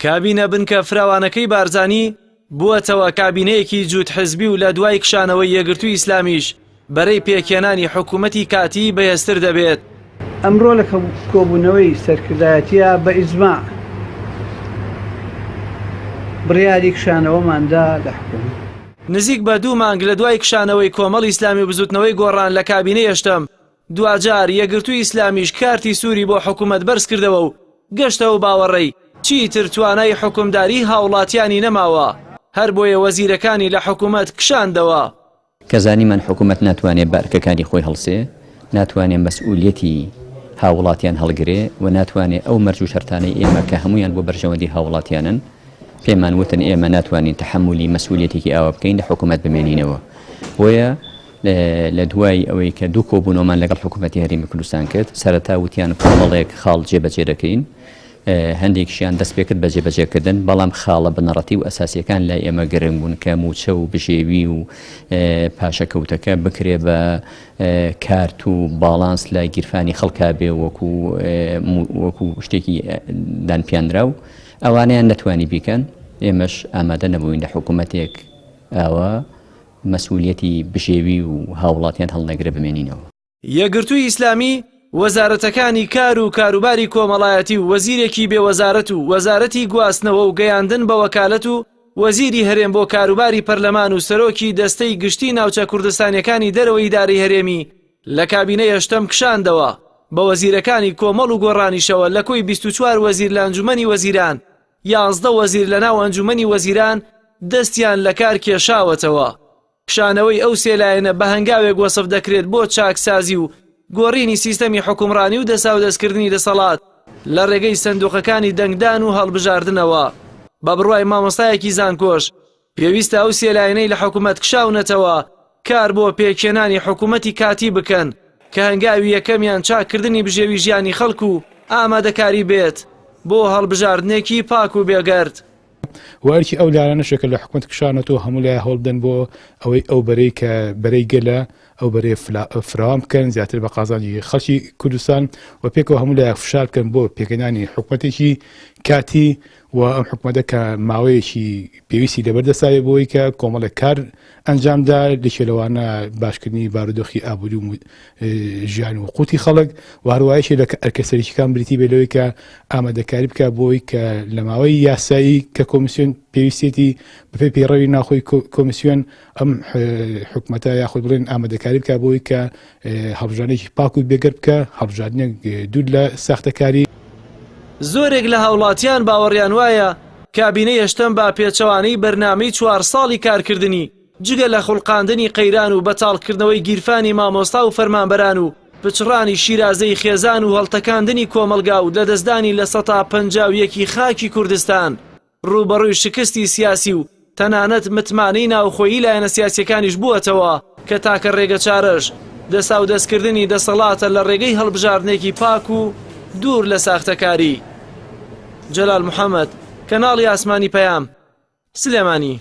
کابینە بنکە فراوانەکەی بارزانی بووەتەوە کابینەیەکی جووت حزبی و لە دوای کشانەوەی یەکگرتووی ئیسلامیش بەرەی پێکێنانی حکوومەتی کاتی بەهێزتر دەبێت. ئەمڕۆ لە کۆبوونەوەی سەرکردایەتیە بە ئیجماع بڕیاری کشانەوەماندا لە حکوومەت. نزیک بە 2 مانگ لە دوای کشانەوەی کۆمەڵ ئیسلامی بزوتنەوەی گۆڕان لە کابینەی هەشتەم دوجار یەکگرتووی ئیسلامیش کارتی سووری بۆ حکوومەت بەرز کردەوە و گەشتەوە باوەڕێی چیتر توانای حکومداری هاوڵاتیانی نەماوە، هەر بۆیە وەزیرەکانی لە حکوومەت کشاندەوە. کەزانی من حکوومەت ناتوانێت بارکەکانی خۆی هەڵسێ، ناتوانێت مەسئولیەتی هاوڵاتیان هەڵگرێ و ناتوانێت ئەو مەرج و شەرتانەی ئێمە کە هەمویان بۆ بەرژەوەندی هاوڵاتیانن پێمان وتن ئێمە ناتوانین تەحملی مەسئولیەتێکی ئاوا بکەین لە حکوومەت بمێنینەوە. بۆیە لە دوای ئەوەی کە دوو کۆبوونەوەمان لەگەڵ حکوومەتی هەرێمی کوردستان کرد سەرەتا وتیان کۆمەڵێک خاڵ جێبەجێ دەکەین، هەندێکیشیان دەست پێ کرد بە جێبەجێکردن، بەڵام خاڵە بنەڕەتی و ئەساسیەکان لای ئێمە گرنگ بوون کە موچە و بژێوی و پاشەکەوتەکە بکرێ بە کارت و باڵانس لای گیرفانی خەڵکا بێ وەکو شتێکی دانپیاندرا و ئەوانیان نەتوانی بیکەن. ئێمەش ئامادە نەبووین لە حکوومەتێک ئەوە مەسئولیەتی بژێوی و هاوڵاتیان هەڵنەگرە بمێنینەوە. یەکگرتووی ئیسلامی وەزارەتەکانی کار و کاروباری کۆمەڵایەتی و وەزیرێکی بێوەزارەت و وەزارەتی گواستنەوە و گەیاندن بە وەکالەت و وەزیری هەرێم بۆ کاروباری پەرلەمان و سەرۆکی دەستەی گشتی ناوچە کوردستانیەکانی دەرەوەی ئیدارەی هەرێمی لە کابینەی هەشتەم کشاندەوە بە وەزیرەکانی کۆمەڵ و گۆڕانیشەوە لە کۆی 24 وەزیر لە ئەنجومەنی وەزیران 11 وەزیر لە ناو ئەنجومەنی وەزیران دەستیان لە کار کێشاوەتەوە. کشانەوەی ئەو سێلایەنە بە هەنگاوێک وەسف دەکرێت بۆ چاکسازی و گۆڕینی سیستەمی حکومڕانی و دەسا و دەستکردنی دەسەڵات لە ڕێگەی سندوقەکانی دەنگدان و هەڵبژاردنەوە. بە بڕوای مامۆستایەکی زانکۆش پێویستە ئەو سێلایەنەی لە حکوومەت کشاونەتەوە کار بۆ پێکێنانی حکوومەتی کاتی بکەن کە هەنگاوی یەکەمیان چاکردنی بژێوی ژیانی خەڵک و ئامادەکاری بێت بۆ هەڵبژاردنێکی پاک و بێگەرد. وارکی ئەو لارانەشێکە لە حکوومەت کشانەوە هەموو لای هەڵدەن بۆ ئەوەی ئەو بەرەی کە بەرەی گەلە ئەو بەرەی فراوام بکەن زیاتر بە قازانی خەڵکی کوردستان و پێکەوە هەموو لای فشار بکەن بۆ پێکەنانی حکوومەتێکی کاتی و ئەم حکوومەتە کە ماوەیەکی پێویستی لەبەردەساوێ بۆی کە کۆمەڵێک کار ئەنجامدا لەکێلەوانە باشکردنی بارودۆخی ئابووری و ژیان و قوتی خەڵک و هەروایەشی لە ئەرکەسەرێکیەکان بریتی بێلەوەی کە ئامادەکاری بکە بۆی کە لە ماوەی یاسایی کە کۆمیسیۆن پێویستێتی بەپێ پێڕەوی ناخۆی کۆمیسیۆن ئەم حکوومەتە یاخود بڵێن ئامادەکاری بکە بۆی کە هەڵبژاردنێکی پاک و بێگەر بکە، هەڵبژاردنێک دوور لە ساختەکاری. زۆرێک لە هاوڵاتیان باوەڕیان وایە کابینەی هەشتەم با پێچەوانەی بەرنامەی 4 ساڵی کارکردنی جگە لە خوڵقاندنی قەیران و بەتاڵکردنەوەی گیرفانی مامۆستا و فەرمانبەران و پچڕانی شیرازەی خێزان و هەڵتەکاندنی کۆمەلگا و لە دەستدانی لە 151 خاکی کوردستان ڕوبەڕووی شکستی سیاسی و تەنانەت متمانەی ناوخۆیی لایەنە سیاسیەکانیش بووەتەوە کە تاکە ڕێگە چارەش دەسا و دەستکردنی دەسەڵاتە لە ڕێگەی هەڵبژاردنێکی پاک و دوور لە ساختەکاری. جەلال محەممەد، کەناڵی ئاسمانی پەیام، سلێمانی.